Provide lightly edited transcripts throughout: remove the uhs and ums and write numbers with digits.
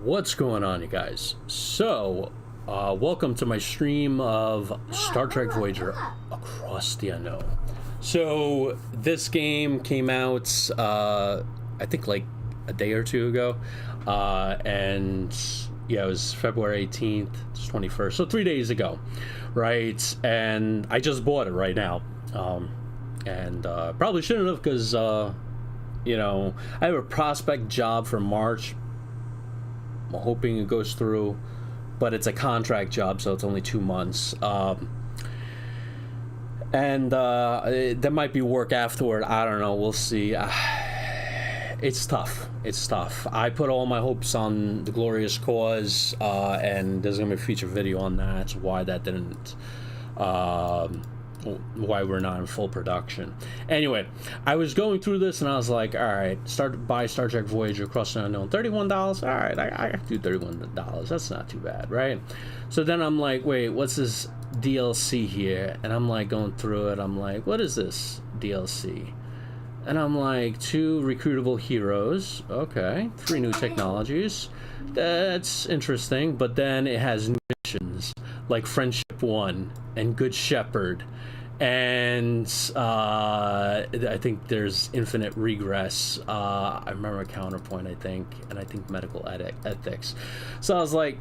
What's going on, you guys? So, welcome to my stream of Star Trek Voyager Across the Unknown. So, this game came out, I think like a day or two ago, and yeah, it was February 18th, it's 21st, so 3 days ago, right? And I just bought it right now, and probably shouldn't have, because, you know, I have a prospect job for March. I'm hoping it goes through, but it's a contract job, so it's only 2 months. And there might be work afterward. I don't know. We'll see. It's tough. It's tough. I put all my hopes on the glorious cause, and there's gonna be a feature video on that. Why that didn't. Why we're not in full production. Anyway, I was going through this and I was like, all right, buy Star Trek Voyager Across the Unknown, $31. All right, I can do $31. That's not too bad, right? So then I'm like, wait, what's this DLC here? And I'm like going through it. I'm like, what is this DLC? And I'm like, 2 recruitable heroes. Okay, 3 new technologies. That's interesting. But then it has new missions like Friendship 1 and Good Shepherd, and I think there's Infinite Regress. I remember Counterpoint, I think, and I think Medical Ethics. So I was like,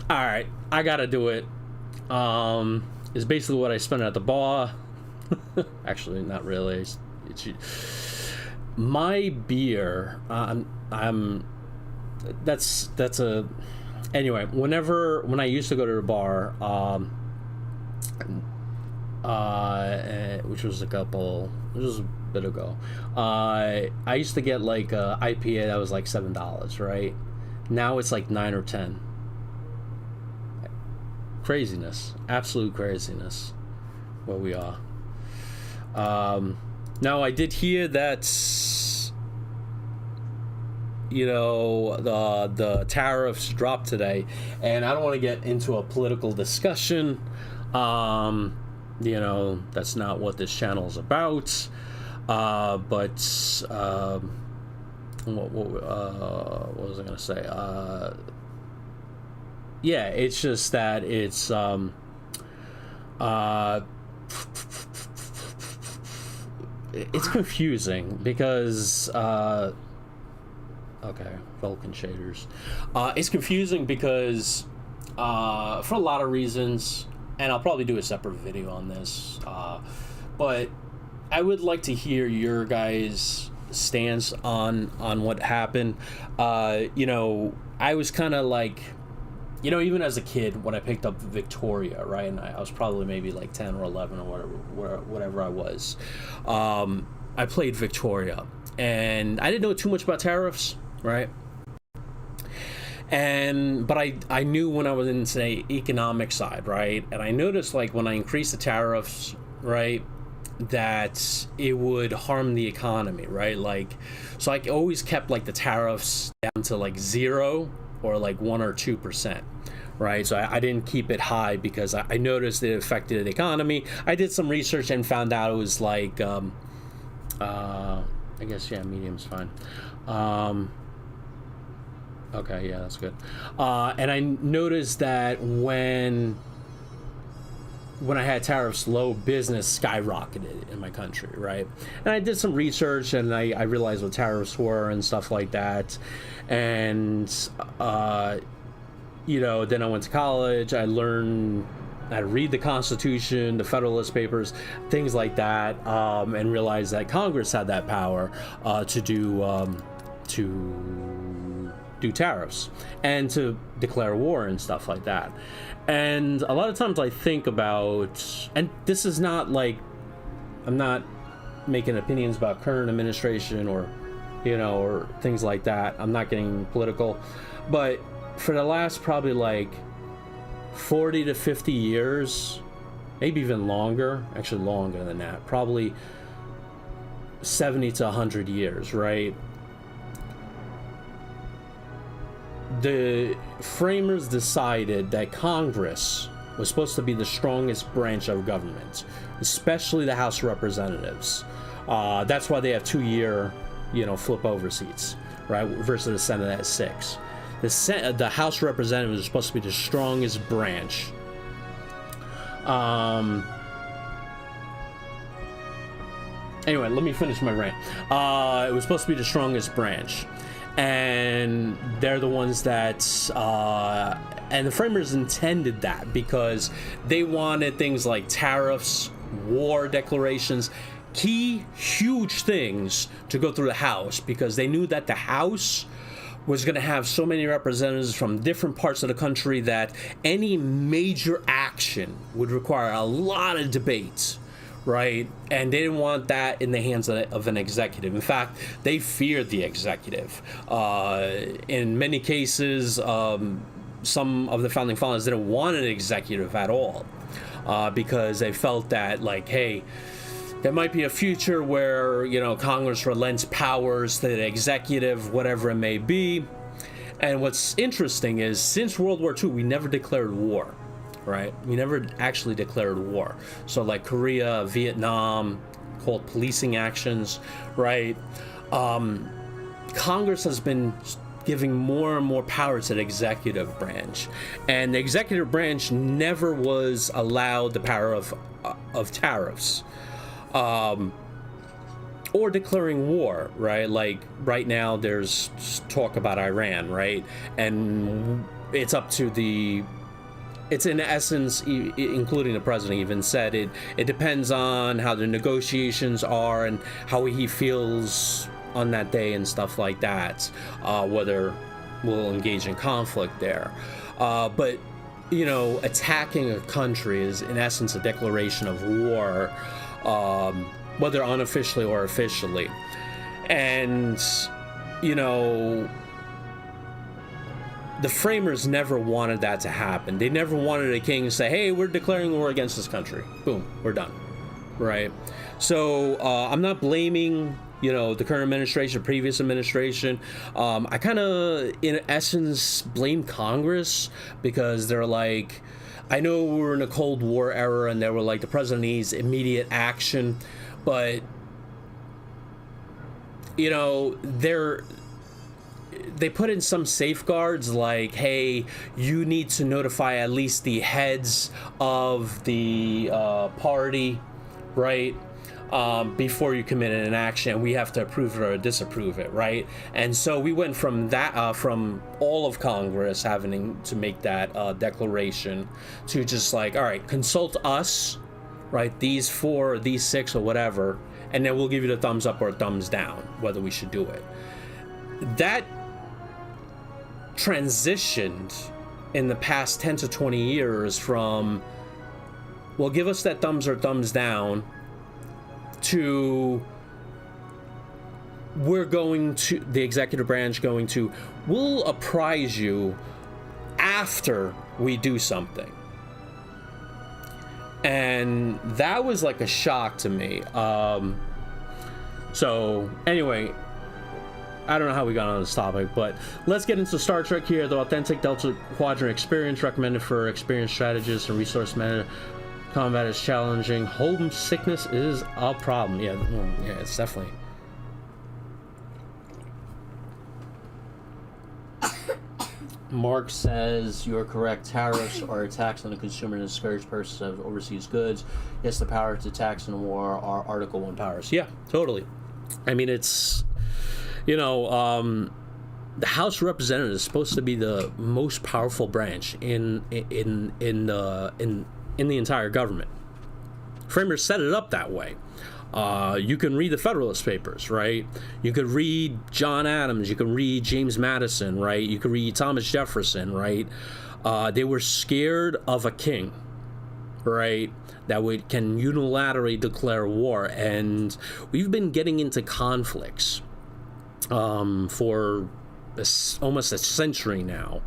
all right, I gotta do it. It's basically what I spent at the bar. Actually, not really. My beer. That's a. Anyway, when I used to go to the bar, which was a bit ago, I used to get like a IPA that was like $7, right? Now it's like 9 or 10. Craziness, absolute craziness, where we are. Now I did hear that, you know, the tariffs dropped today, and I don't want to get into a political discussion. You know, that's not what this channel is about. But what was I gonna say? Yeah, it's just that it's it's confusing because okay, Vulcan shaders. It's confusing because for a lot of reasons, and I'll probably do a separate video on this, but I would like to hear your guys' stance on what happened. You know, I was kind of like, you know, even as a kid when I picked up Victoria, right, and I was probably maybe like 10 or 11 or whatever I was, I played Victoria, and I didn't know too much about tariffs, right? But I knew when I was in, say, economic side, right? And I noticed, like, when I increased the tariffs, right, that it would harm the economy, right? Like, so I always kept, like, the tariffs down to, like, 0 or, like, 1 or 2%, right? So I didn't keep it high because I noticed it affected the economy. I did some research and found out it was, like, I guess, yeah, medium's fine. Okay, yeah, that's good. And I noticed that when I had tariffs low, business skyrocketed in my country, right? And I did some research, and I realized what tariffs were and stuff like that. And, you know, then I went to college. I learned how to read the Constitution, the Federalist Papers, things like that, and realized that Congress had that power to do tariffs and to declare war and stuff like that. And a lot of times I think about, and this is not like, I'm not making opinions about current administration or, you know, or things like that. I'm not getting political, but for the last probably like 40 to 50 years, maybe even longer, actually longer than that, probably 70 to 100 years, right? The framers decided that Congress was supposed to be the strongest branch of government, especially the House of Representatives. That's why they have 2-year, you know, flip over seats, right, versus the Senate at 6. the House of Representatives is supposed to be the strongest branch. Anyway, let me finish my rant. It was supposed to be the strongest branch, and they're the ones that and the framers intended that because they wanted things like tariffs, war declarations, key huge things to go through the House, because they knew that the House was going to have so many representatives from different parts of the country that any major action would require a lot of debate, right? And they didn't want that in the hands of an executive. In fact, they feared the executive. In many cases, some of the founding fathers didn't want an executive at all, because they felt that, like, hey, there might be a future where, you know, Congress relents powers to the executive, whatever it may be. And what's interesting is, since World War II, we never declared war, right? We never actually declared war. So like Korea, Vietnam, called policing actions, right? Congress has been giving more and more power to the executive branch, and the executive branch never was allowed the power of tariffs, or declaring war, right? Like right now there's talk about Iran, right? And it's up to it's in essence, including the president even said it depends on how the negotiations are and how he feels on that day and stuff like that, whether we'll engage in conflict there. But, you know, attacking a country is in essence a declaration of war, whether unofficially or officially. And, you know, the framers never wanted that to happen. They never wanted a king to say, hey, we're declaring war against this country. Boom, we're done, right? So I'm not blaming, you know, the current administration, previous administration. I kind of, in essence, blame Congress, because they're like, I know we're in a Cold War era and they were like, the president needs immediate action, but, you know, they put in some safeguards like, hey, you need to notify at least the heads of the party, right? Before you commit an action, we have to approve it or disapprove it, right? And so we went from that, from all of Congress having to make that declaration, to just like, all right, consult us, right? These 4, these 6, or whatever, and then we'll give you the thumbs up or thumbs down whether we should do it. That transitioned in the past 10 to 20 years from, well, give us that thumbs or thumbs down, to the executive branch we'll apprise you after we do something. And that was like a shock to me. So anyway, I don't know how we got on this topic, but let's get into Star Trek here. The authentic Delta Quadrant experience, recommended for experienced strategists and resource manager. Combat is challenging. Homesickness is a problem. Yeah, it's definitely. Mark says, you're correct. Tariffs are a tax on the consumer and discourage purchase of overseas goods. Yes, the power to tax and war are Article 1 powers. Yeah, totally. I mean, it's, you know, the House of Representatives is supposed to be the most powerful branch in the entire government. Framers set it up that way. You can read the Federalist Papers, right? You could read John Adams. You can read James Madison, right? You could read Thomas Jefferson, right? They were scared of a king, right, that can unilaterally declare war. And we've been getting into conflicts for almost a century now,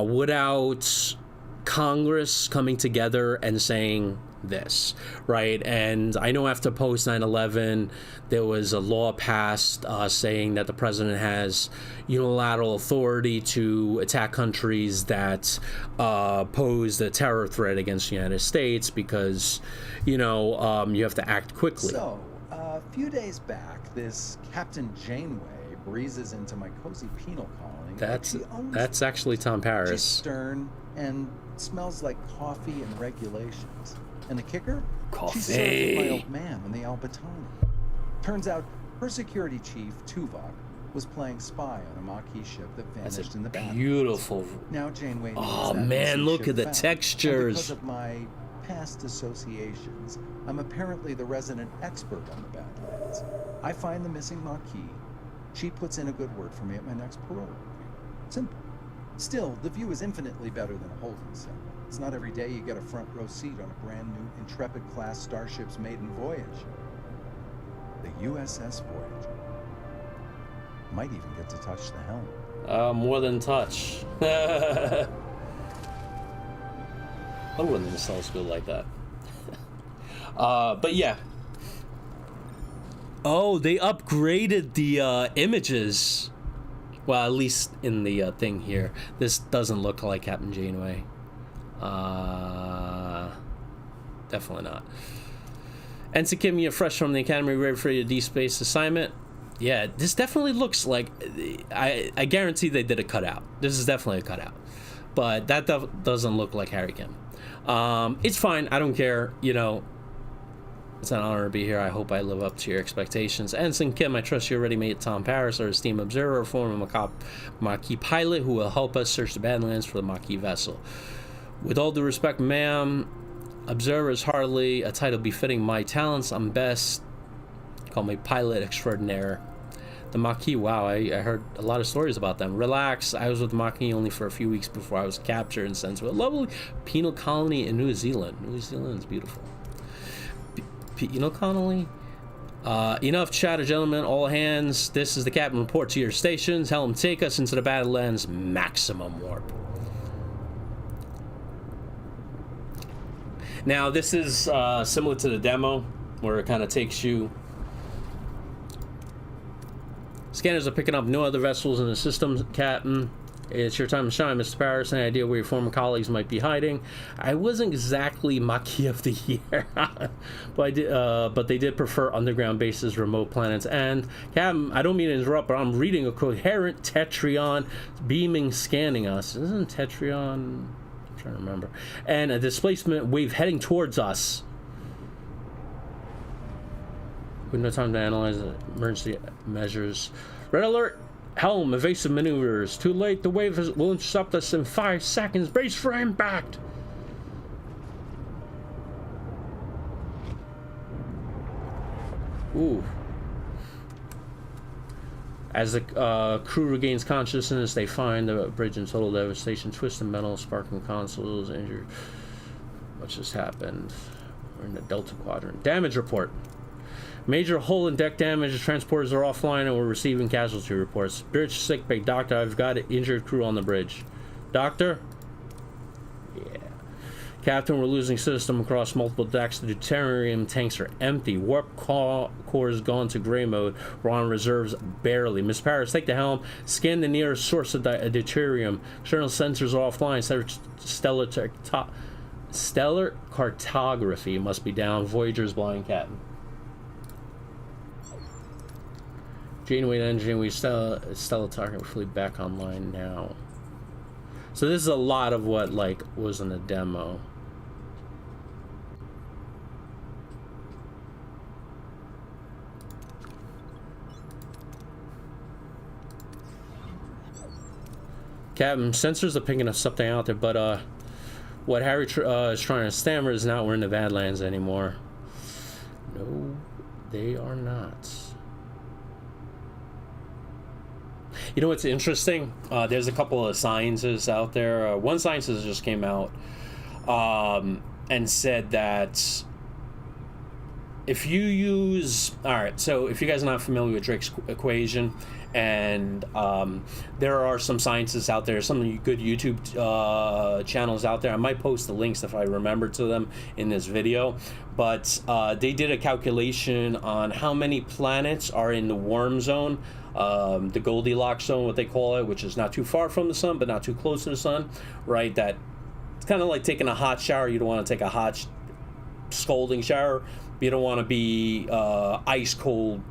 without Congress coming together and saying this, right? And I know after post 9/11 there was a law passed saying that the president has unilateral authority to attack countries that pose a terror threat against the United States, because, you know, you have to act quickly. So a few days back, this Captain Janeway breezes into my cozy penal colony. That's actually Tom Paris. She's stern and smells like coffee and regulations. And the kicker? Coffee. She served with my old man on the Albatani. Turns out her security chief, Tuvok, was playing spy on a Maquis ship that vanished in the bathroom. Beautiful. Now Janeway. Oh man, look at the textures. And because of my past associations, I'm apparently the resident expert on the Badlands. I find the missing Maquis. She puts in a good word for me at my next parole review. Simple. Still, the view is infinitely better than a holding cell. It's not every day you get a front row seat on a brand new Intrepid-class starship's maiden voyage. The USS Voyager. Might even get to touch the helm. More than touch. I wouldn't even sell good like that. But yeah. Oh, they upgraded the images. Well, at least in the thing here. This doesn't look like Captain Janeway. Definitely not. Ensign Kim, you're fresh from the Academy, ready for your D-Space assignment. Yeah, this definitely looks like... I guarantee they did a cutout. This is definitely a cutout. But that doesn't look like Harry Kim. It's fine. I don't care. You know, it's an honor to be here. I hope I live up to your expectations. Ensign Kim, I trust you already made Tom Paris, our esteemed observer, former Maquis pilot, who will help us search the Badlands for the Maquis vessel. With all due respect, ma'am, observer is hardly a title befitting my talents. I'm best. Call me pilot extraordinaire. The Maquis, wow, I heard a lot of stories about them. Relax, I was with the Maquis only for a few weeks before I was captured and sent to a lovely penal colony in New Zealand. New Zealand is beautiful. Penal colony? Enough chatter, gentlemen. All hands. This is the captain. Report to your stations. Helm, take us into the Badlands. Maximum warp. Now, this is similar to the demo, where it kind of takes you... Scanners are picking up no other vessels in the system, Captain. It's your time to shine, Mr. Paris. Any idea where your former colleagues might be hiding? I wasn't exactly Maquis of the Year, but they did prefer underground bases, remote planets, and Captain, I don't mean to interrupt, but I'm reading a coherent Tetrion beaming, scanning us. Isn't Tetrion? I'm trying to remember. And a displacement wave heading towards us. With no time to analyze the emergency measures. Red alert! Helm, evasive maneuvers. Too late, the wave will intercept us in 5 seconds. Brace for impact! Ooh. As the crew regains consciousness, they find the bridge in total devastation. Twisted metal, sparking consoles, injured. What just happened? We're in the Delta Quadrant. Damage report. Major hull and deck damage. The transporters are offline and we're receiving casualty reports. Bridge sickbay. Doctor, I've got an injured crew on the bridge. Doctor? Yeah. Captain, we're losing system across multiple decks. The deuterium tanks are empty. Warp core is gone to gray mode. We're on reserves barely. Miss Paris, take the helm. Scan the nearest source of deuterium. External sensors are offline. Stellar cartography must be down. Voyager's blind, Captain. Janeway engine, we Stella target fully back online now. So this is a lot of what like was in the demo. Captain, sensors are picking up something out there, but what Harry is trying to stammer is not we're in the Badlands anymore. No, they are not. You know what's interesting? There's a couple of sciences out there. One scientist just came out and said that if you use... Alright, so if you guys are not familiar with Drake's equation, and there are some scientists out there, some good YouTube channels out there. I might post the links if I remember to them in this video. But they did a calculation on how many planets are in the warm zone, the Goldilocks zone, what they call it, which is not too far from the sun, but not too close to the sun, right? That it's kind of like taking a hot shower. You don't want to take a hot scalding shower. You don't want to be ice cold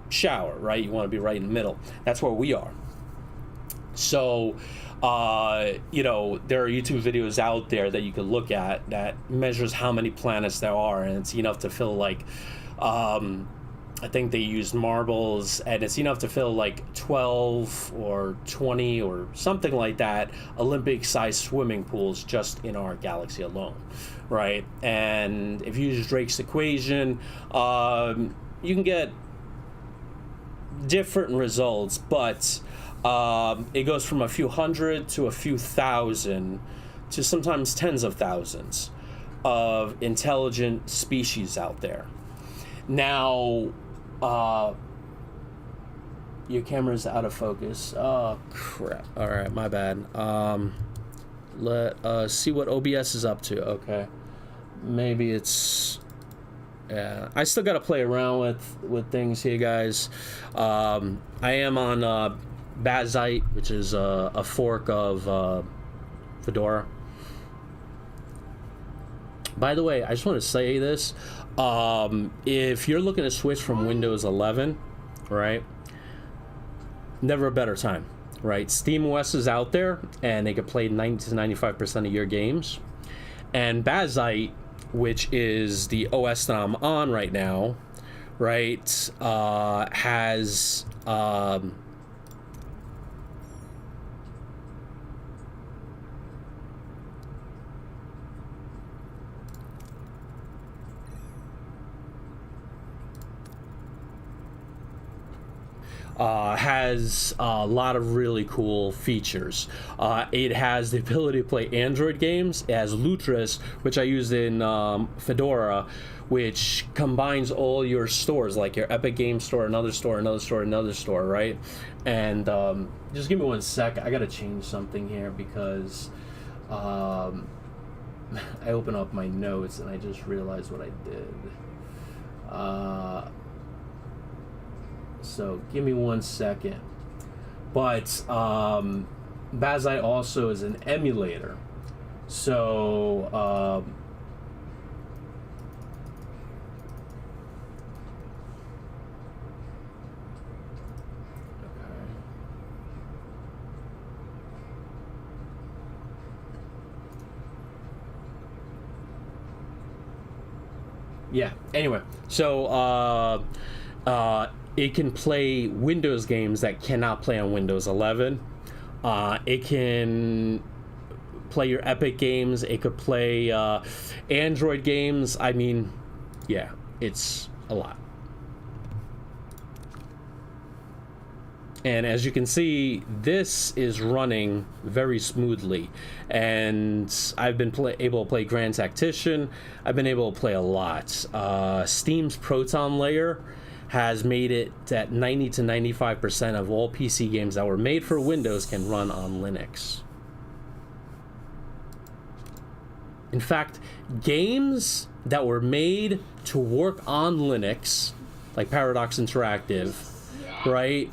shower, right? You want to be right in the middle. That's where we are. So, you know, there are YouTube videos out there that you can look at that measures how many planets there are, and it's enough to fill like, I think they used marbles, and it's enough to fill like 12 or 20 or something like that Olympic-sized swimming pools just in our galaxy alone, right? And if you use Drake's equation, you can get different results, but it goes from a few hundred to a few thousand to sometimes tens of thousands of intelligent species out there. Now, your camera's out of focus. Oh, crap. All right, my bad. Let us see what OBS is up to. Okay. Maybe it's... Yeah, I still got to play around with things here, guys. I am on Bazite, which is a fork of Fedora. By the way, I just want to say this. If you're looking to switch from Windows 11, right, never a better time, right? SteamOS is out there, and they can play 90 to 95% of your games. And Bazite, which is the OS that I'm on right now, right, has... has a lot of really cool features. It has the ability to play Android games. It has Lutris, which I use in Fedora, which combines all your stores, like your Epic Game Store, another store, another store, another store, right? And just give me 1 sec. I gotta change something here because I open up my notes and I just realized what I did. So give me 1 second. But Bazite also is an emulator. So yeah, anyway, so it can play Windows games that cannot play on Windows 11. It can play your Epic games. It could play Android games. I mean, yeah, it's a lot. And as you can see, this is running very smoothly. And I've been able to play Grand Tactician. I've been able to play a lot. Steam's Proton Layer has made it that 90 to 95% of all PC games that were made for Windows can run on Linux. In fact, games that were made to work on Linux, like Paradox Interactive, right,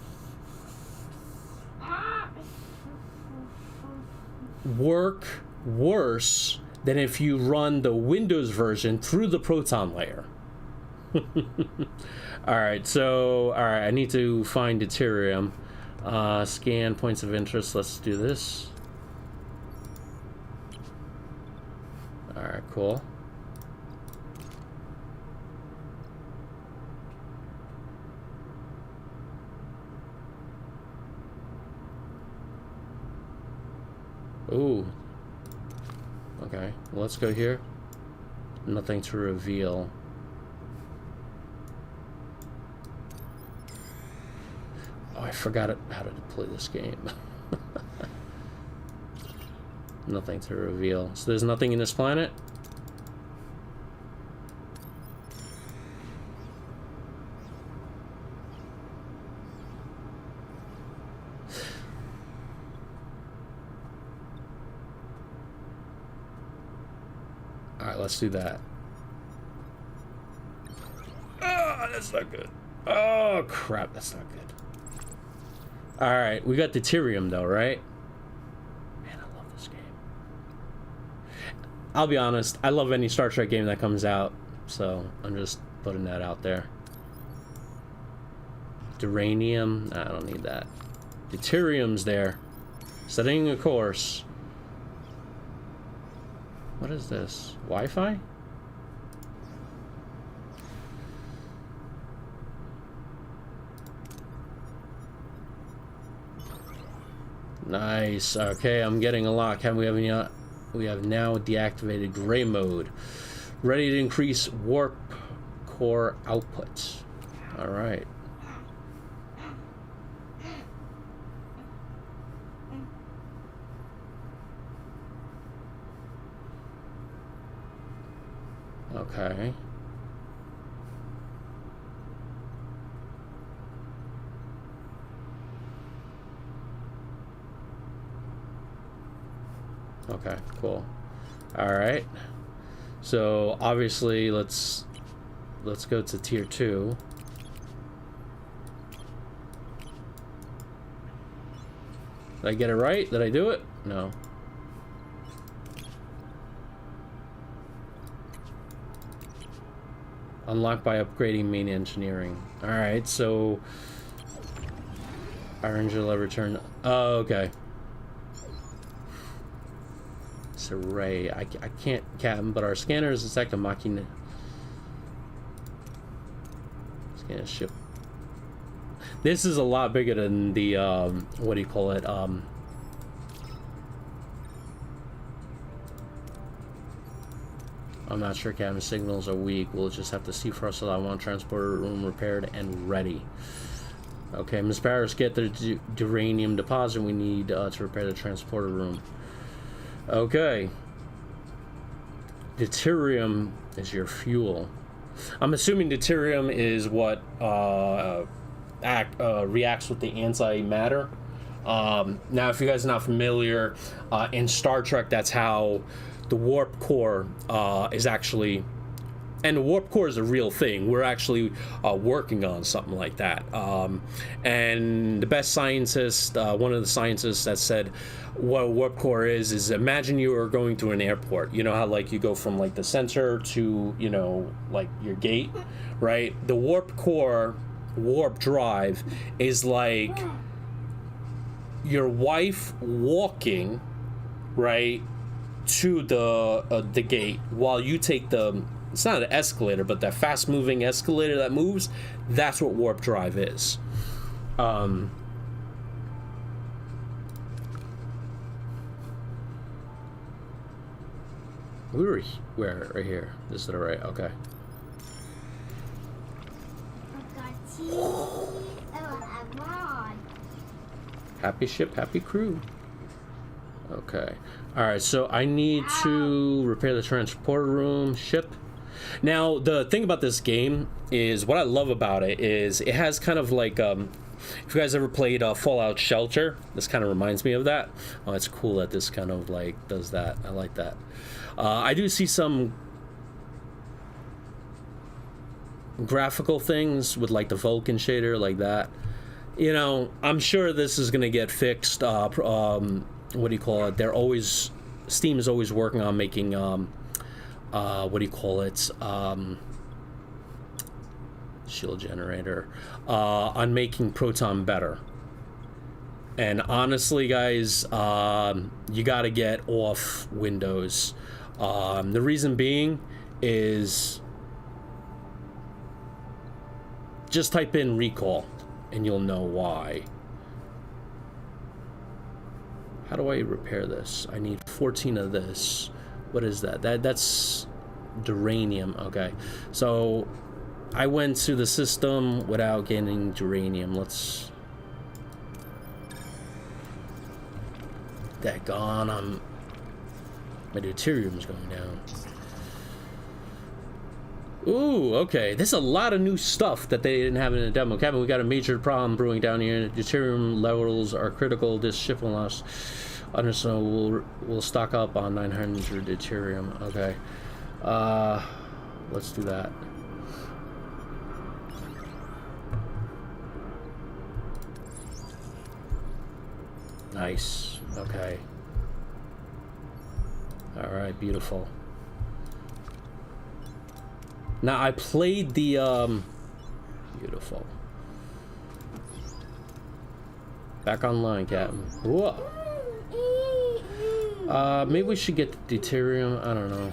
work worse than if you run the Windows version through the Proton Layer. Alright, so, I need to find deuterium. Scan points of interest. Let's do this. Alright, cool. Ooh. Okay, let's go here. Nothing to reveal. Oh, I forgot how to play this game. Nothing to reveal. So there's nothing in this planet? Alright, let's do that. Oh, that's not good. Oh, crap, that's not good. Alright, we got deuterium though, right? Man, I love this game. I'll be honest, I love any Star Trek game that comes out, so I'm just putting that out there. Duranium. Nah, I don't need that. Deuterium's there. Setting a course. What is this? Wi-Fi? Nice. Okay, I'm getting a lot. Can we have any? We have now deactivated gray mode. Ready to increase warp core output. All right. Okay. Okay, cool. All right. So obviously, let's go to tier 2. Did I get it right? Did I do it? No. Unlocked by upgrading main engineering. All right, so our engine will return. Oh, okay. It's array. I can't, Captain, but our scanners detect a machine. Scan a ship. This is a lot bigger than the what do you call it? I'm not sure, Captain. Signals are weak. We'll just have to see first. So I want transporter room repaired and ready. Okay, Ms. Barris, get the uranium deposit. We need to repair the transporter room. Okay. Deuterium is your fuel. I'm assuming deuterium is what reacts with the antimatter. Now, if you guys are not familiar, in Star Trek, that's how the warp core is actually, and the warp core is a real thing. We're actually working on something like that. And the best scientist, one of the scientists that said what a warp core is imagine you are going through an airport. You know how like you go from like the center to, you know, like your gate, right? The warp core, warp drive is like your wife walking, right, to the gate while you take the, it's not an escalator, but that fast moving escalator that moves. That's what warp drive is. We were where? Right here. This is the right. Okay. Happy ship, happy crew. Okay. Alright, so I need to repair the transporter room ship. Now, the thing about this game is, what I love about it is it has kind of like, if you guys ever played Fallout Shelter, this kind of reminds me of that. Oh, it's cool that this kind of like does that. I like that. I do see some graphical things with like the Vulkan shader like that. You know, I'm sure this is going to get fixed. What do you call it? They're always, Steam is always working on making what do you call it, shield generator, on making Proton better. And honestly, guys, you got to get off Windows. The reason being is just type in recall and you'll know why. How do I repair this? I need 14 of this. What is that? That's duranium. Okay, so I went to the system without getting duranium. Let's. Daggone, my deuterium's going down. Ooh, okay. There's a lot of new stuff that they didn't have in the demo. Kevin, we got a major problem brewing down here. Deuterium levels are critical. This ship will last. Understand. We'll stock up on 900 deuterium. Okay. Let's do that. Nice. Okay. All right. Beautiful. Now I played the beautiful. Back online, Captain. Whoa. Maybe we should get the deuterium. I don't know.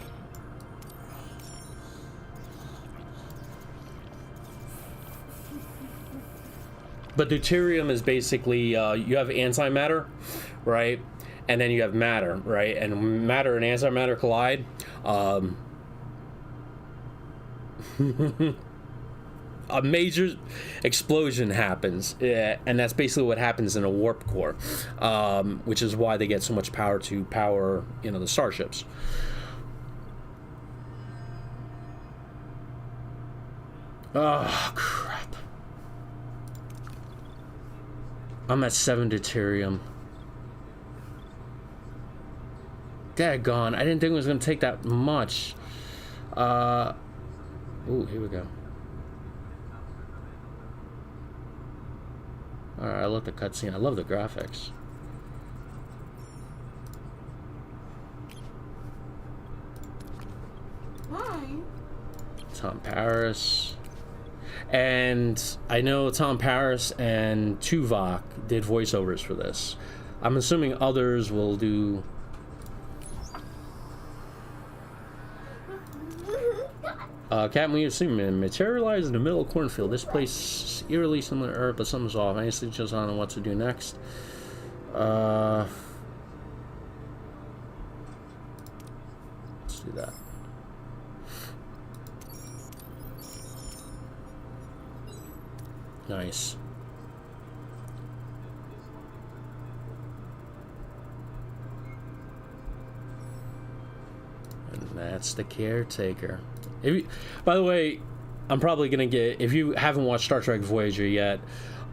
But deuterium is basically you have antimatter, right? And then you have matter, right? And matter and antimatter collide. A major explosion happens, and that's basically what happens in a warp core, which is why they get so much power to power, you know, the starships. Oh crap! I'm at 7 deuterium. Daggone! I didn't think it was gonna take that much. Ooh, here we go. Alright, I love the cutscene. I love the graphics. Mine? Tom Paris. And I know Tom Paris and Tuvok did voiceovers for this. I'm assuming others will do. Captain, we assume materialized in the middle of a cornfield. This place is eerily similar to Earth, but something's off. Any suggestions on what to do next? Let's do that. Nice. And that's the caretaker. If you, by the way, I'm probably gonna get, if you haven't watched Star Trek Voyager yet,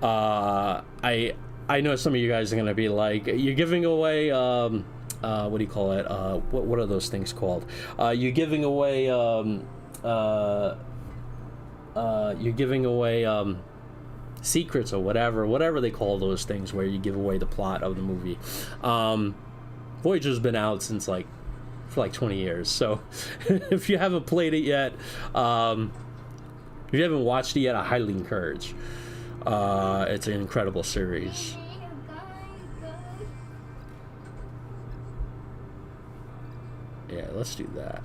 I know some of you guys are gonna be like, you're giving away what do you call it? What are those things called? You're giving away secrets or whatever they call those things where you give away the plot of the movie. Voyager's been out since for 20 years, so if you haven't played it yet, if you haven't watched it yet, I highly encourage. It's an incredible series. Yeah, let's do that.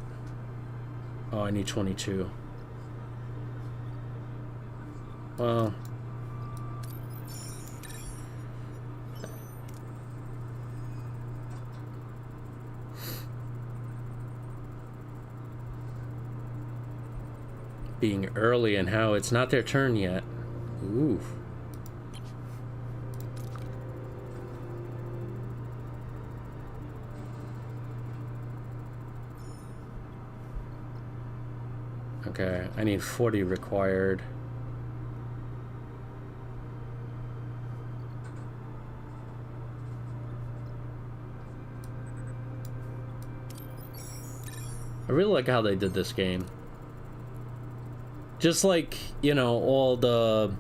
Oh, I need 22. Well, being early and how it's not their turn yet. Ooh. Okay, I need 40 required. I really like how they did this game. Just like, you know, all the...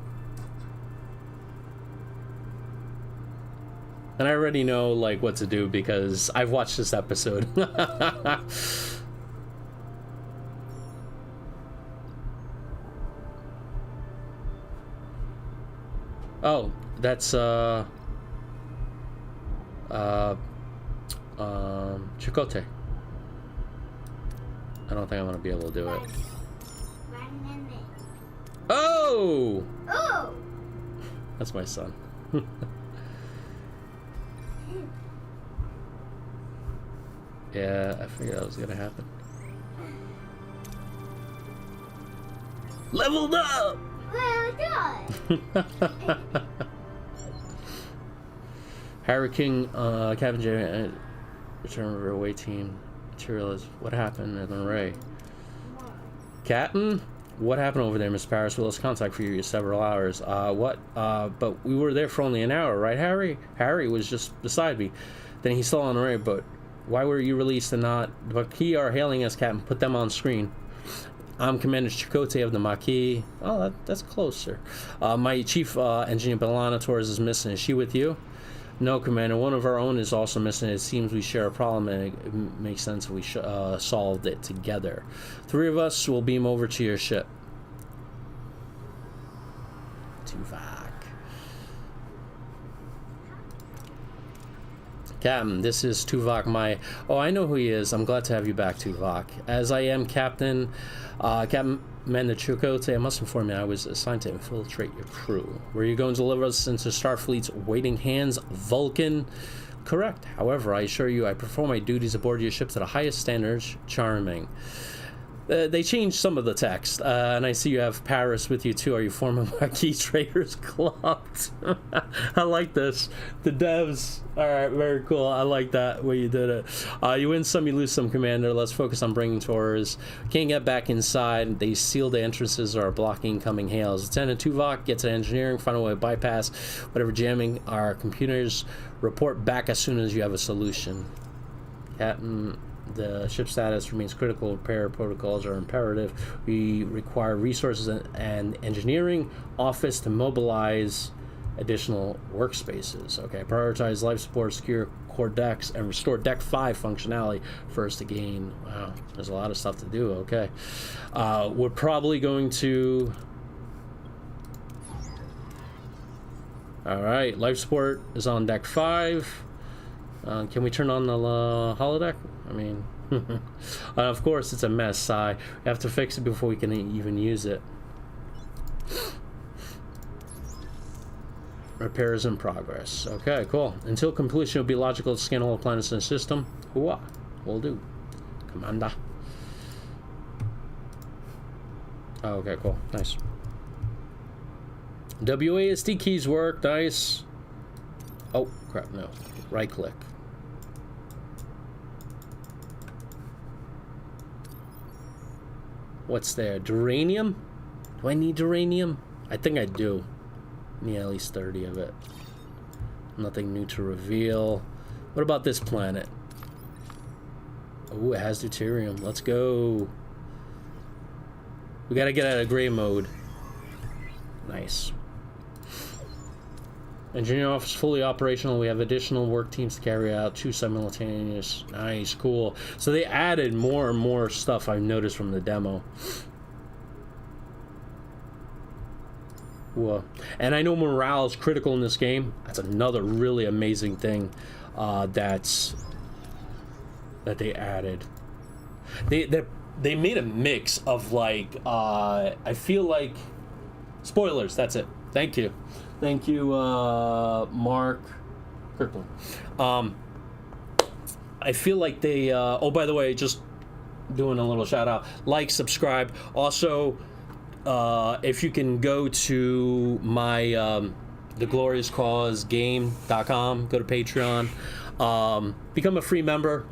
And I already know, like, what to do because I've watched this episode. Oh, that's, Chakotay. I don't think I'm gonna be able to do it. Oh! Oh! That's my son. Yeah, I figured that was gonna happen. Leveled up! Well done! Harry King, Captain J, return of away team. Materialist. What happened at Ray? Captain? What happened over there, Miss Paris? We lost contact for you several hours. What? But we were there for only an hour, right, Harry? Harry was just beside me. Then he's still on the Ray, but why were you released and not? The Maquis are hailing us, Captain. Put them on screen. I'm Commander Chakotay of the Maquis. Oh, that's closer. My chief engineer, Belana Torres, is missing. Is she with you? No, Commander. One of our own is also missing. It seems we share a problem, and it makes sense if we solved it together. 3 of us will beam over to your ship. Tuvok. Captain, this is Tuvok. Oh, I know who he is. I'm glad to have you back, Tuvok. As I am Captain Mandachukote, I must inform you I was assigned to infiltrate your crew. Were you going to deliver us into Starfleet's waiting hands, Vulcan? Correct. However, I assure you I perform my duties aboard your ship to the highest standards. Charming. They changed some of the text, and I see you have Paris with you too. Are you forming Marquis Traders Club? I like this. The devs. All right, very cool. I like that way you did it. You win some, you lose some, Commander. Let's focus on bringing tours. Can't get back inside. They seal the entrances or are blocking incoming hails. Lieutenant Tuvok, get to engineering, find a way to bypass whatever jamming our computers. Report back as soon as you have a solution. Captain. The ship status remains critical. Repair protocols are imperative. We require resources and engineering office to mobilize additional workspaces. Okay, prioritize life support, secure core decks, and restore Deck 5 functionality first to gain. Wow, there's a lot of stuff to do. Okay, we're probably going to... Alright, life support is on Deck 5. Can we turn on the holodeck? I mean, of course it's a mess. We have to fix it before we can even use it. Repairs in progress. Okay, cool. Until completion, it will be logical to scan all the planets in the system. Hooah. Will do. Commander. Oh, okay, cool. Nice. WASD keys work. Nice. Oh, crap, no. Right click. What's there? Duranium? Do I need duranium? I think I do. Need at least 30 of it. Nothing new to reveal. What about this planet? Oh, it has deuterium. Let's go. We gotta get out of gray mode. Nice. Engineering office fully operational. We have additional work teams to carry out 2 simultaneous. Nice, cool. So they added more and more stuff I've noticed from the demo. Whoa. And I know morale is critical in this game. That's another really amazing thing that they added. They made a mix of like I feel like spoilers. That's it. Thank you. Thank you, Mark Kirkland. I feel like they... oh, by the way, just doing a little shout out. Like, subscribe. Also, if you can go to my thegloriouscausegame.com, go to Patreon, become a free member.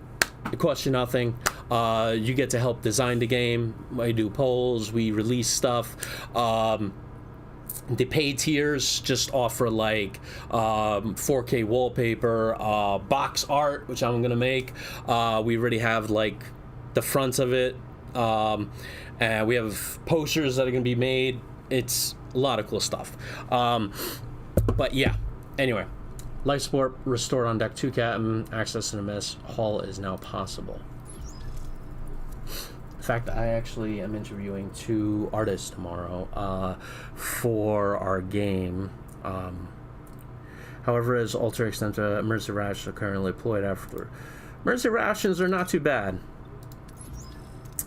It costs you nothing. You get to help design the game. I do polls. We release stuff. The paid tiers just offer like 4K wallpaper, box art, which I'm gonna make. We already have like the front of it, and we have posters that are gonna be made. It's a lot of cool stuff. But yeah, anyway, life support restored on Deck 2, Captain. Access to the mess hall is now possible. In fact, I actually am interviewing 2 artists tomorrow for our game. However, as alter extent, emergency rations are currently deployed after. Emergency rations are not too bad.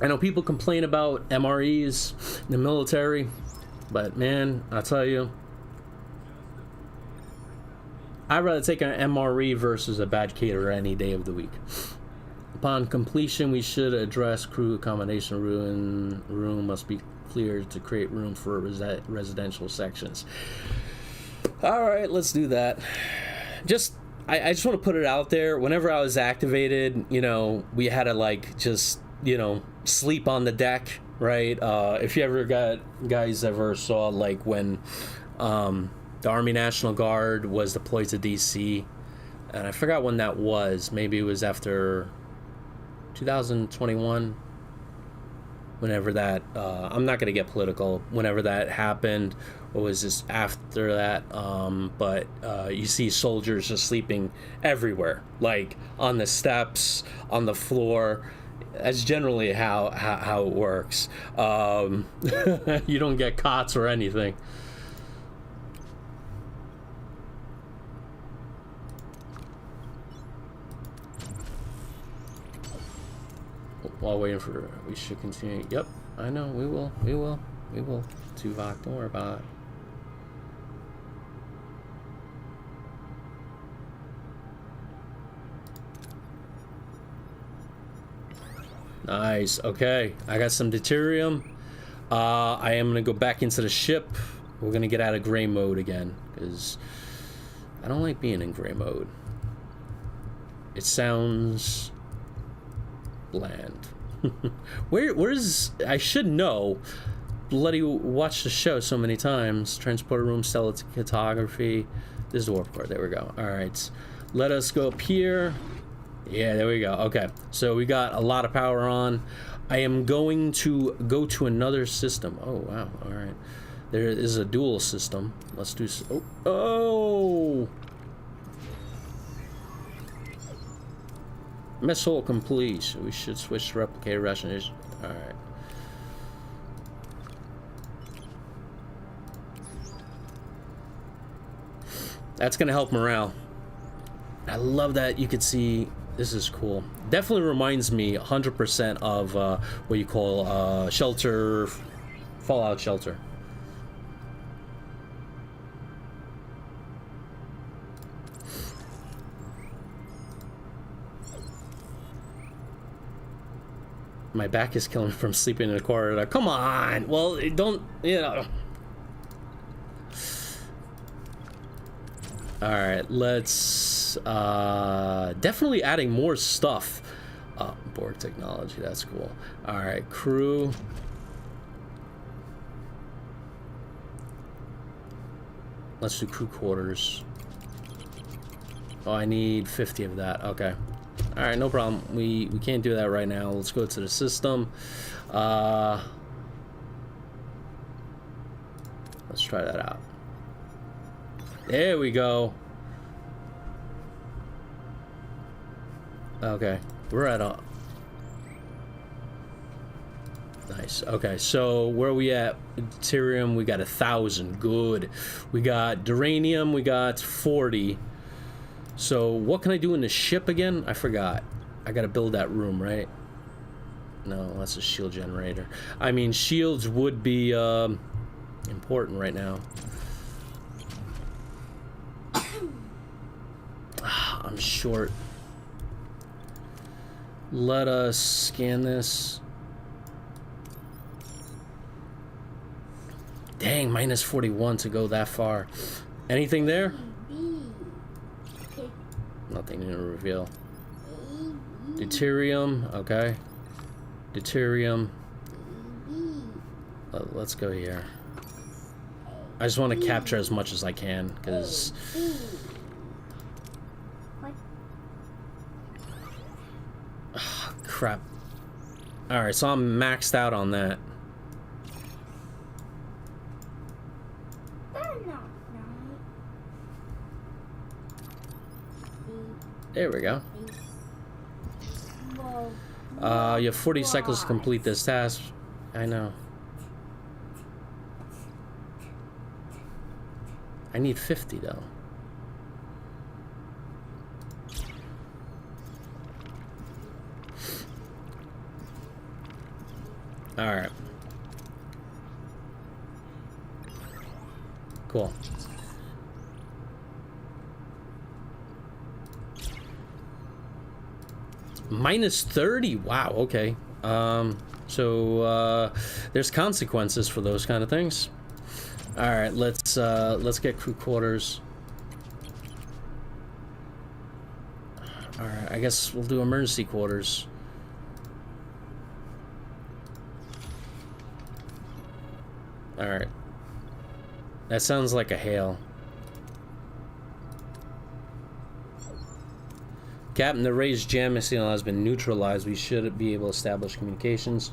I know people complain about MREs in the military, but man, I'll tell you, I'd rather take an MRE versus a bad caterer any day of the week. Upon completion, we should address crew accommodation. Room must be cleared to create room for residential sections. All right, let's do that. I just want to put it out there. Whenever I was activated, you know, we had to like just, you know, sleep on the deck, right? If you guys ever saw like when the Army National Guard was deployed to DC, and I forgot when that was. Maybe it was after 2021, whenever that I'm not going to get political, whenever that happened, or was this after that, but you see soldiers just sleeping everywhere, like on the steps, on the floor. That's generally how it works. You don't get cots or anything. while waiting for... We should continue. Yep, I know. We will. Tuvok, don't worry about it. Nice. Okay, I got some deuterium. I am gonna go back into the ship. We're gonna get out of gray mode again, because I don't like being in gray mode. It sounds bland. Where's... I should know. Bloody watched the show so many times. Transporter room, cartography. This is the warp core. There we go. All right, let us go up here. Yeah, there we go. Okay, so we got a lot of power on. I am going to go to another system. Oh, wow. All right. There is a dual system. Let's do... Oh! Missile complete. We should switch to replicator rationation. All right. That's going to help morale. I love that you could see... This is cool. Definitely reminds me 100% of what you call Shelter, Fallout Shelter. My back is killing me from sleeping in the corridor. Come on! Well, don't, you know. Alright, let's... definitely adding more stuff. Borg technology, that's cool. Alright, crew. Let's do crew quarters. Oh, I need 50 of that. Okay. Alright, no problem. We can't do that right now. Let's go to the system. Let's try that out. There we go. Okay, we're at a... Nice. Okay, so where are we at? Deuterium, we got 1,000. Good. We got duranium, we got 40. So what can I do in the ship again? I forgot. I gotta build that room, right? No, that's a shield generator. I mean, shields would be important right now. I'm short. Let us scan this. Dang, minus 41 to go that far. Anything there? Nothing to reveal. Deuterium, okay. Deuterium. Let's go here. I just want to capture as much as I can, because... Oh, crap. Alright, so I'm maxed out on that. There we go. You have 40 cycles to complete this task. I know. I need 50 though. All right. Cool. Minus 30. Wow. Okay. So there's consequences for those kind of things. All right. Let's get crew quarters. All right. I guess we'll do emergency quarters. All right. That sounds like a hail. Captain, the raised jam signal has been neutralized. We should be able to establish communications.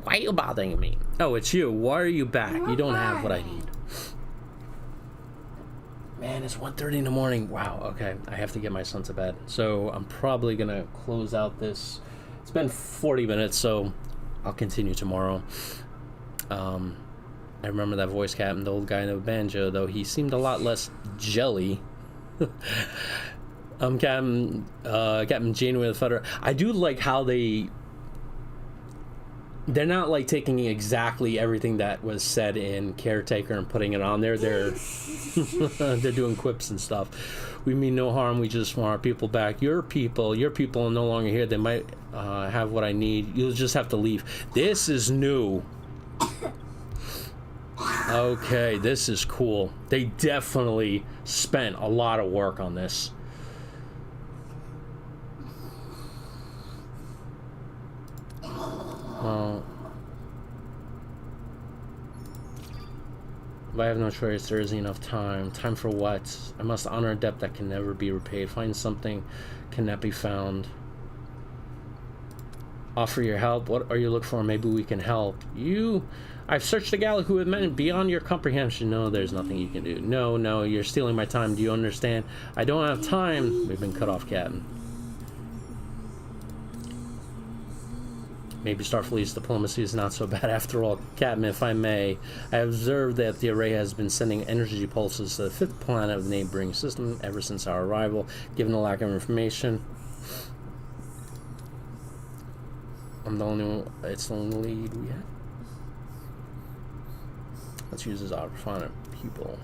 Why are you bothering me? Oh, it's you. Why are you back? You don't have what I need. Man, it's 1:30 in the morning. Wow, okay. I have to get my son to bed. So I'm probably going to close out this. It's been 40 minutes, so I'll continue tomorrow. I remember that voice, Captain, the old guy in the banjo, though he seemed a lot less jelly. I'm Captain Janeway of the Federation. I do like how they're not like taking exactly everything that was said in Caretaker and putting it on there. They're they're doing quips and stuff. We mean no harm. We just want our people back. Your people are no longer here. They might have what I need. You'll just have to leave. This is new. Okay, this is cool. They definitely spent a lot of work on this. Well, if I have no choice, there isn't enough time. Time for what? I must honor a debt that can never be repaid. Find something cannot be found. Offer your help. What are you looking for? Maybe we can help. I've searched the galaxy with men beyond your comprehension. No, there's nothing you can do. No, you're stealing my time. Do you understand? I don't have time. We've been cut off, Captain. Maybe Starfleet's diplomacy is not so bad after all. Captain, if I may, I observed that the array has been sending energy pulses to the 5th planet of the neighboring system ever since our arrival. Given the lack of information, it's the only lead we have. Let's use this opportunity people.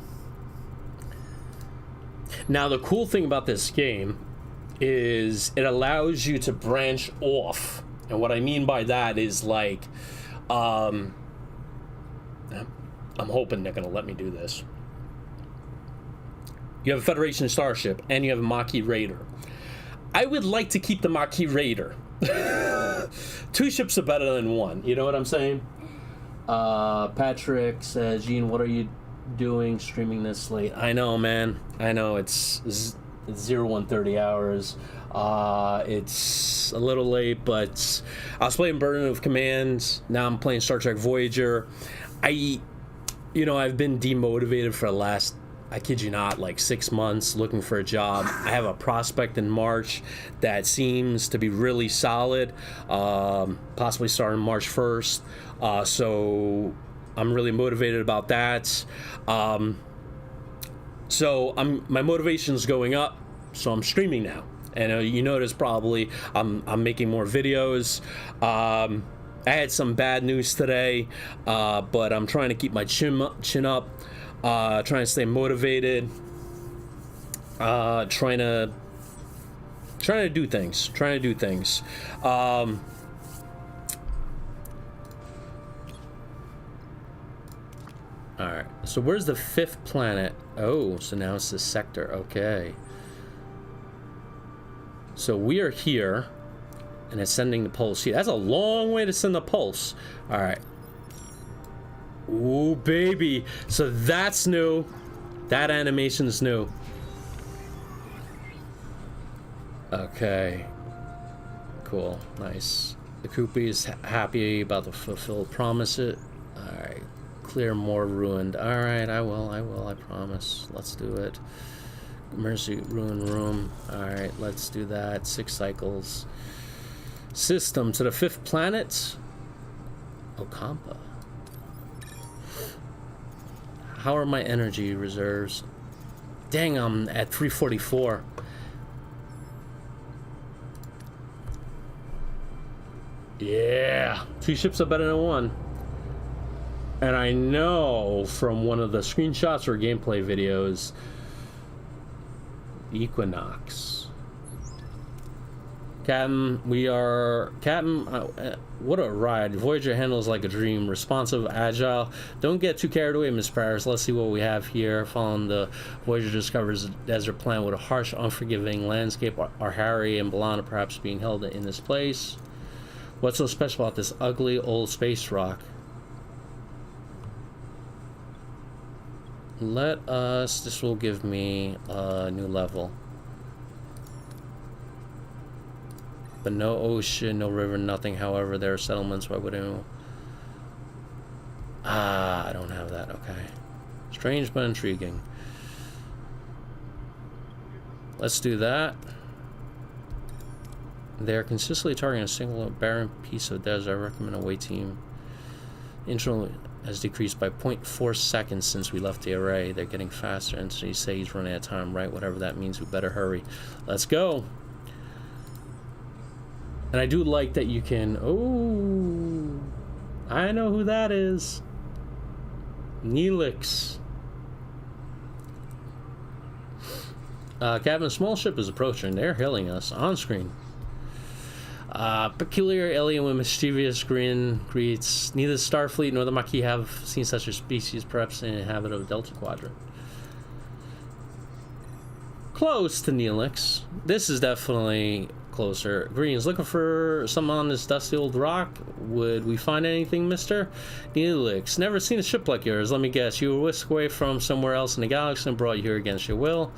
Now, the cool thing about this game is it allows you to branch off. And what I mean by that is like, I'm hoping they're going to let me do this. You have a Federation starship and you have a Maquis Raider. I would like to keep the Maquis Raider. 2 ships are better than 1. You know what I'm saying? Patrick says, Gene, what are you doing streaming this late? I know, man. I know it's 01:30 hours. It's a little late, but I was playing Burden of Command. Now I'm playing Star Trek Voyager. I've been demotivated for the last, I kid you not, like 6 months looking for a job. I have a prospect in March that seems to be really solid, possibly starting March 1st. So I'm really motivated about that. So my motivation's going up, so I'm streaming now. And you notice probably I'm making more videos. I had some bad news today, but I'm trying to keep my chin up, trying to stay motivated, trying to do things. Alright, so where's the 5th planet? Oh, so now it's the sector. Okay. So we are here, and it's sending the pulse here. That's a long way to send the pulse. Alright. Ooh, baby. So that's new. That animation's new. Okay. Cool. Nice. The Koopy's happy about the fulfilled promises. Alright. Clear more ruined. Alright, I will, I promise. Let's do it. Mercy ruin room. Alright, let's do that. 6 cycles. System to the 5th planet. Okampa. How are my energy reserves? Dang, I'm at 344. Yeah, 2 ships are better than 1. And I know from one of the screenshots or gameplay videos, Equinox. Captain, what a ride. Voyager handles like a dream. Responsive, agile. Don't get too carried away, Miss Paris. Let's see what we have here. Following the Voyager discovers a desert planet with a harsh, unforgiving landscape. Are Harry and B'Elanna perhaps being held in this place? What's so special about this ugly old space rock? This will give me a new level. But no ocean, no river, nothing. However, there are settlements. Why would anyone? I don't have that. Okay. Strange but intriguing. Let's do that. They're consistently targeting a single barren piece of desert. I recommend a away team. Intro has decreased by 0.4 seconds since we left the array. They're getting faster, and so you say he's running out of time, right? Whatever that means, we better hurry. Let's go. And I do like that you can... Oh, I know who that is. Neelix. Captain, small ship is approaching. They're hailing us on screen. Peculiar alien with mischievous grin greets. Neither Starfleet nor the Maquis have seen such a species, perhaps in the habit of Delta Quadrant. Close to Neelix. This is definitely closer. Greens, looking for someone on this dusty old rock. Would we find anything, mister? Neelix, never seen a ship like yours. Let me guess, you were whisked away from somewhere else in the galaxy and brought here against your will.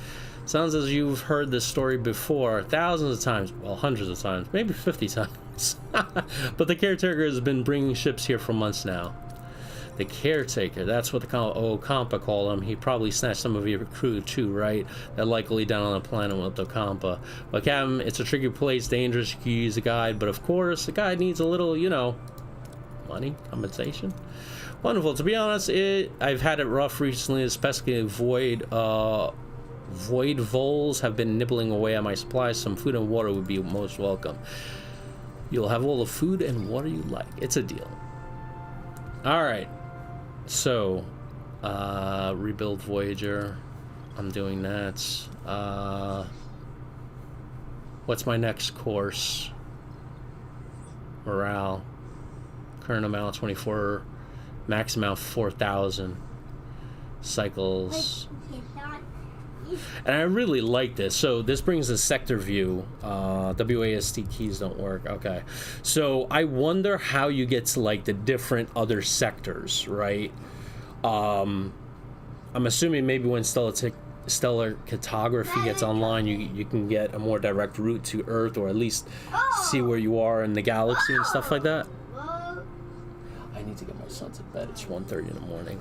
Sounds as you've heard this story before, thousands of times, well, hundreds of times, maybe 50 times. But the caretaker has been bringing ships here for months now. The caretaker, that's what the Ocampa called him. He probably snatched some of your crew too, right? They're likely down on the planet with Ocampa. But Captain, it's a tricky place, dangerous. You can use a guide, but of course, the guide needs a little, you know, money, compensation. Wonderful. To be honest, I've had it rough recently, especially void voles have been nibbling away at my supplies. Some food and water would be most welcome. You'll have all the food and water you like. It's a deal. Alright. So, rebuild Voyager. I'm doing that. What's my next course? Morale. Current amount 24. Max amount 4,000. Cycles. And I really like this. So this brings the sector view. WASD keys don't work. Okay. So I wonder how you get to like the different other sectors, right? I'm assuming maybe when stellar cartography gets online, you can get a more direct route to Earth, or at least see where you are in the galaxy and stuff like that. I need to get my son to bed. It's 1:30 in the morning.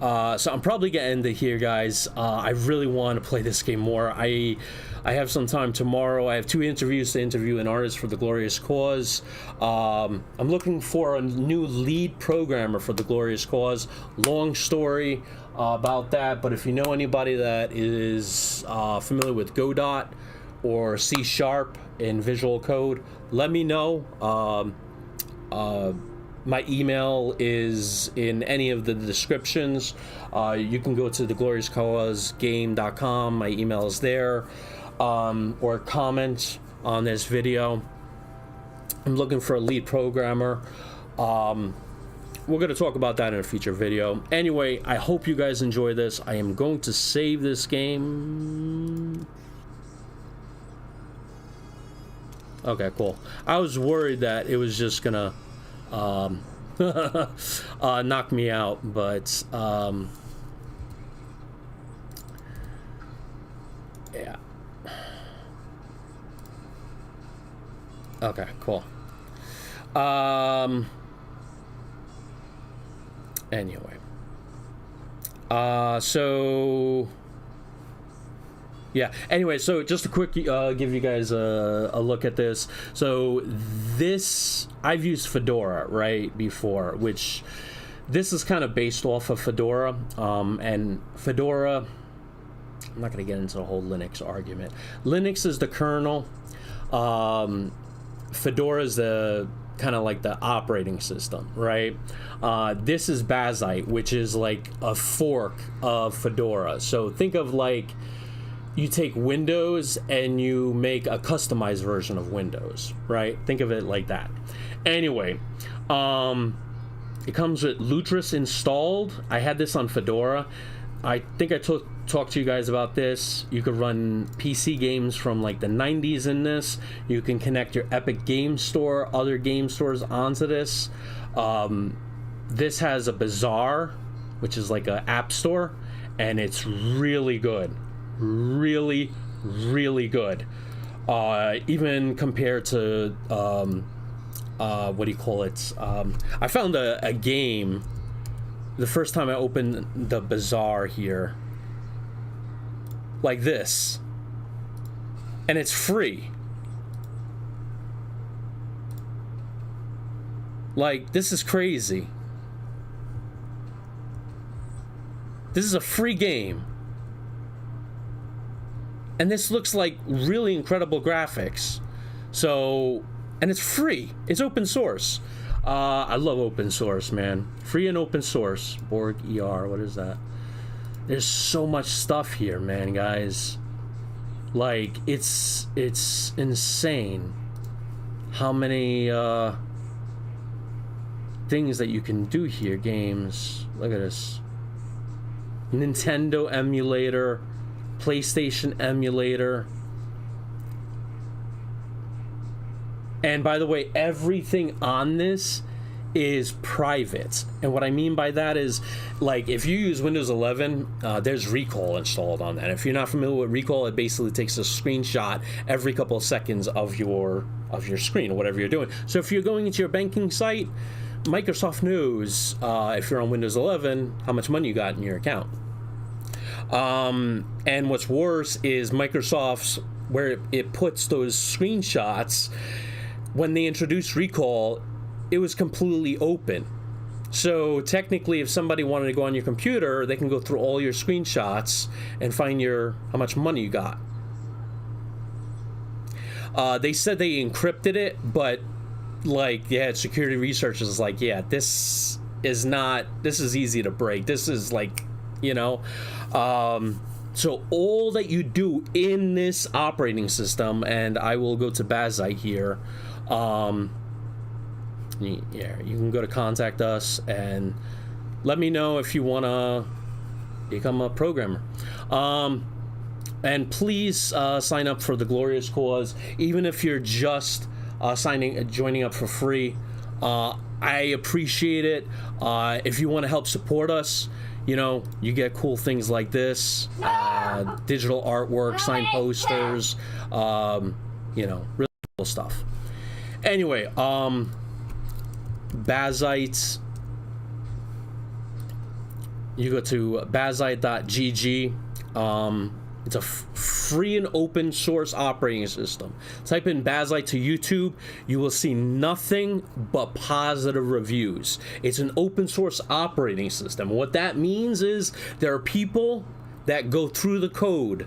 So I'm probably gonna end it here, guys. I really want to play this game more. I have some time tomorrow. I have 2 interviews to interview an artist for the Glorious Cause. I'm looking for a new lead programmer for the Glorious Cause. Long story about that, but if you know anybody that is familiar with Godot or C# in Visual Code, let me know. My email is in any of the descriptions. You can go to thegloriouscausegame.com. My email is there. Or comment on this video. I'm looking for a lead programmer. We're going to talk about that in a future video. Anyway, I hope you guys enjoy this. I am going to save this game. Okay, cool. I was worried that it was just going to knock me out, but yeah. Okay, cool. Anyway, so yeah, anyway, so just a quick give you guys a look at this. So this, I've used Fedora, right, before, which this is kind of based off of Fedora. And Fedora, I'm not going to get into the whole Linux argument. Linux is the kernel. Fedora is the kind of like the operating system, right? This is Bazite, which is like a fork of Fedora. So think of like, you take Windows and you make a customized version of Windows, right? Think of it like that. Anyway, it comes with Lutris installed. I had this on Fedora. I think I talked to you guys about this. You could run PC games from like the 90s in this. You can connect your Epic Game Store, other game stores onto this. This has a Bazaar, which is like an app store, and it's really good. Really good, even compared to what do you call it, I found a game the first time I opened the Bazaar here, like this, and it's free. Like, this is crazy. This is a free game. And this looks like really incredible graphics. So, and it's free. It's open source. I love open source, man. Free and open source. Borg ER, what is that? There's so much stuff here, man, guys. Like, it's insane how many things that you can do here. Games. Look at this. Nintendo emulator, PlayStation emulator. And by the way, everything on this is private. And what I mean by that is, like, if you use Windows 11, there's Recall installed on that. If you're not familiar with Recall, it basically takes a screenshot every couple of seconds of your screen or whatever you're doing. So if you're going into your banking site, Microsoft knows, if you're on Windows 11, how much money you got in your account. And what's worse is Microsoft's, where it puts those screenshots, when they introduced Recall, it was completely open. So technically, if somebody wanted to go on your computer, they can go through all your screenshots and find how much money you got. They said they encrypted it, but like, yeah, security researchers like, yeah, this is easy to break. This is like, you know, so all that you do in this operating system, and I will go to Bazite here. Yeah, you can go to contact us and let me know if you want to become a programmer. And please sign up for the glorious cause, even if you're just joining up for free. I appreciate it. If you want to help support us, you know, you get cool things like this, digital artwork, signed posters, you know, really cool stuff. Anyway, Bazite, you go to bazite.gg. It's a free and open source operating system. Type in Bazite to YouTube, you will see nothing but positive reviews. It's an open source operating system. What that means is there are people that go through the code.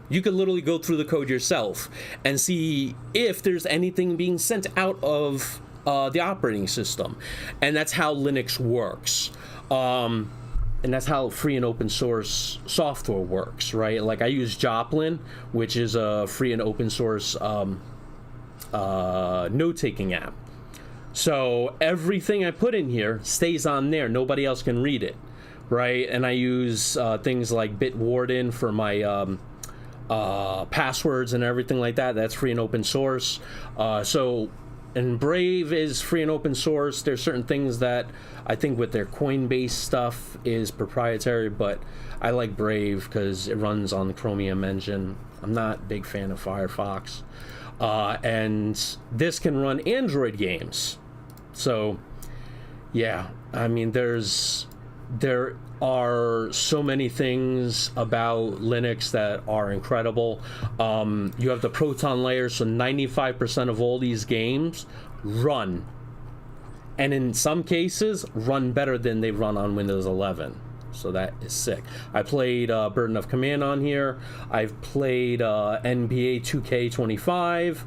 You could literally go through the code yourself and see if there's anything being sent out of the operating system. And that's how Linux works. And that's how free and open source software works, right? Like, I use Joplin, which is a free and open source note-taking app. So everything I put in here stays on there. Nobody else can read it, right? And I use things like Bitwarden for my passwords and everything like that. That's free and open source. And Brave is free and open source. There's certain things that I think with their Coinbase stuff is proprietary, but I like Brave because it runs on the Chromium engine. I'm not a big fan of Firefox. And this can run Android games. So, yeah, I mean, there are so many things about Linux that are incredible. You have the Proton layer, so 95% of all these games run, and in some cases run better than they run on Windows 11. So that is sick. I played Burden of Command on here. I've played NBA 2K25.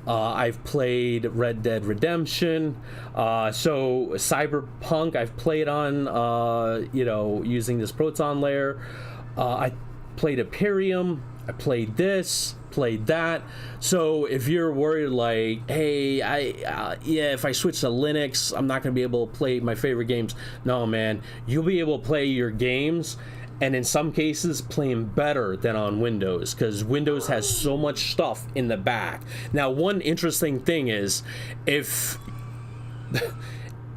I've played Red Dead Redemption. So Cyberpunk I've played on, you know, using this Proton layer. I played Imperium. I played this, played that. So if you're worried like, hey, yeah, if I switch to Linux, I'm not going to be able to play my favorite games. No, man, you'll be able to play your games, and in some cases playing better than on Windows, because Windows has so much stuff in the back. Now, one interesting thing is, if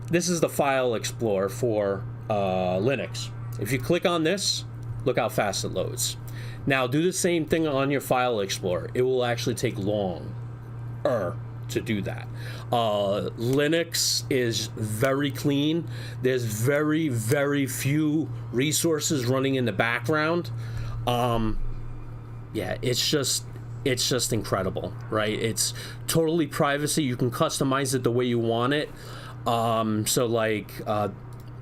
this is the file explorer for Linux. If you click on this, look how fast it loads. Now do the same thing on your file explorer. It will actually take longer to do that. Linux is very clean. There's very, very few resources running in the background. Yeah, it's just incredible, right? It's totally privacy. You can customize it the way you want it. So like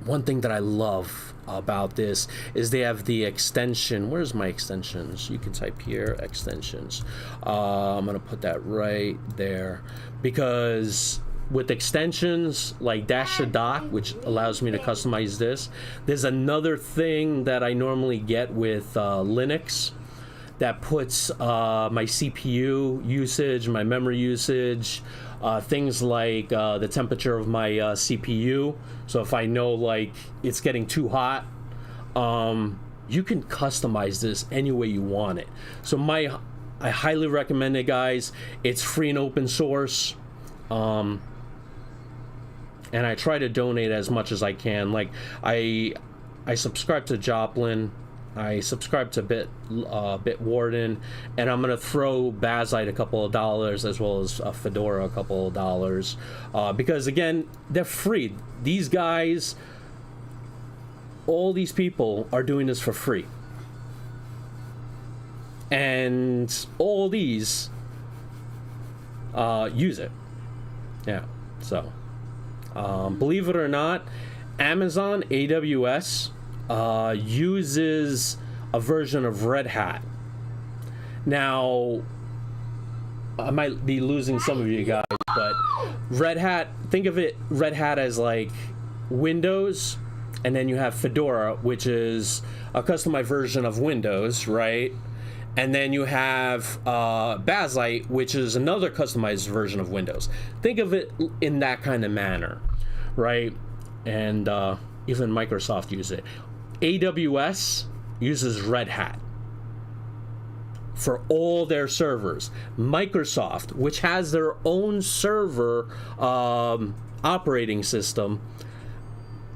one thing that I love about this is they have the extension. Where's my extensions? You can type here, extensions. I'm gonna put that right there, because with extensions like dash to dock, which allows me to customize this, there's another thing that I normally get with Linux that puts my CPU usage, my memory usage, things like the temperature of my CPU. So if I know like it's getting too hot, you can customize this any way you want it. So I highly recommend it, guys. It's free and open source. And I try to donate as much as I can. Like I subscribe to Joplin, I subscribe to Bitwarden, and I'm gonna throw Bazite a couple of dollars, as well as Fedora a couple of dollars, because again, they're free. These guys, all these people are doing this for free, and all these use it. Yeah, so. Believe it or not, Amazon AWS uses a version of Red Hat. Now, I might be losing some of you guys, but Red Hat, think of it, Red Hat as like Windows, and then you have Fedora, which is a customized version of Windows, right? And then you have Bazite, which is another customized version of Windows. Think of it in that kind of manner, right? And even Microsoft uses it. AWS uses Red Hat for all their servers. Microsoft, which has their own server operating system,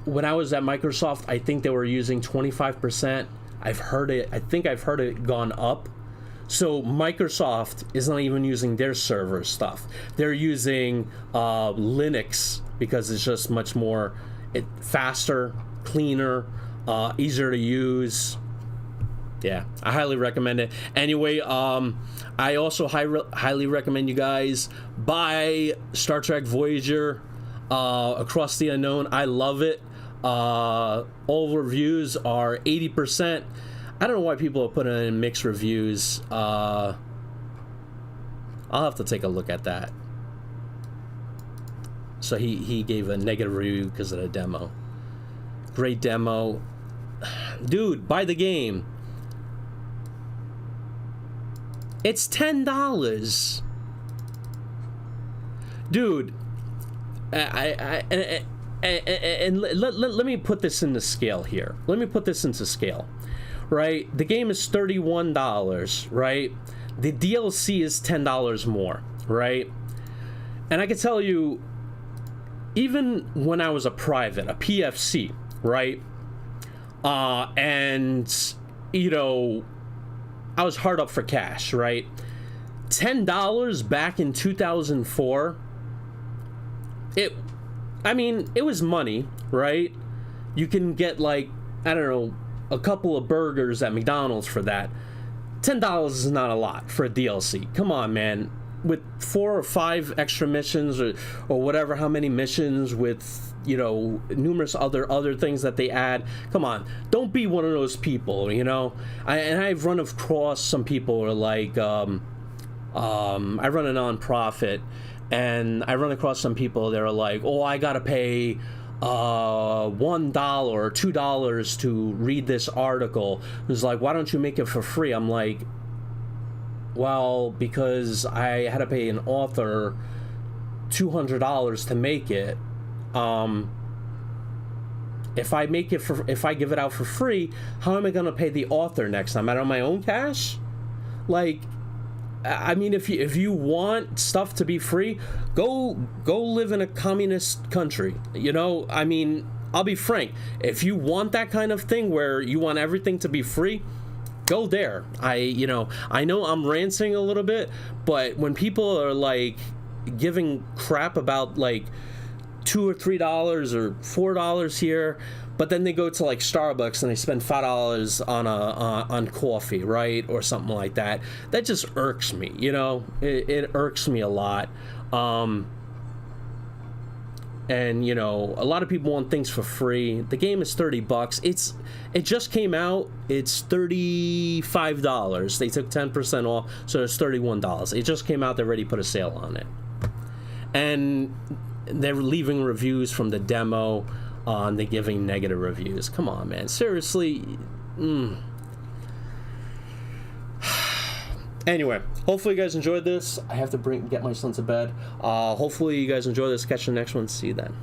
when I was at Microsoft, I think they were using 25%. I think I've heard it gone up. So Microsoft is not even using their server stuff. They're using Linux, because it's just much more faster, cleaner, easier to use. Yeah, I highly recommend it. Anyway, I also highly recommend you guys buy Star Trek Voyager, Across the Unknown. I love it. All reviews are 80%. I don't know why people are putting in mixed reviews. I'll have to take a look at that. So he gave a negative review because of the demo. Great demo. Dude, buy the game. It's $10. Dude, and let me put this into scale here. Let me put this into scale, right? The game is $31, right? The DLC is $10 more, right? And I can tell you, even when I was a private, a PFC, right? And, you know, I was hard up for cash, right? $10 back in 2004, it was money, right? You can get like, I don't know, a couple of burgers at McDonald's for that. $10 is not a lot for a DLC. Come on, man. With 4 or 5 extra missions or whatever, how many missions with, you know, numerous other things that they add. Come on, don't be one of those people, you know. I've run across some people who are like, I run a nonprofit, and I run across some people that are like, oh, I gotta pay $1 or $2 to read this article. It's like, why don't you make it for free? I'm like, well, because I had to pay an author $200 to make it. If I give it out for free, how am I gonna pay the author next time? Out of my own cash? Like, I mean, if you want stuff to be free, go live in a communist country. You know, I mean, I'll be frank. If you want that kind of thing where you want everything to be free, go there. I know I'm ranting a little bit, but when people are like giving crap about like $2 or $3 or $4 here, but then they go to like Starbucks and they spend $5 on coffee, right, or something like that. That just irks me, you know. It irks me a lot. and you know, a lot of people want things for free. The game is $30. It just came out. It's $35. They took 10% off, so it's $31. It just came out. They already put a sale on it, and they're leaving reviews from the demo. They're giving negative reviews. Come on, man. Seriously. Anyway, hopefully you guys enjoyed this. I have to get my son to bed. Hopefully you guys enjoy this. Catch the next one. See you then.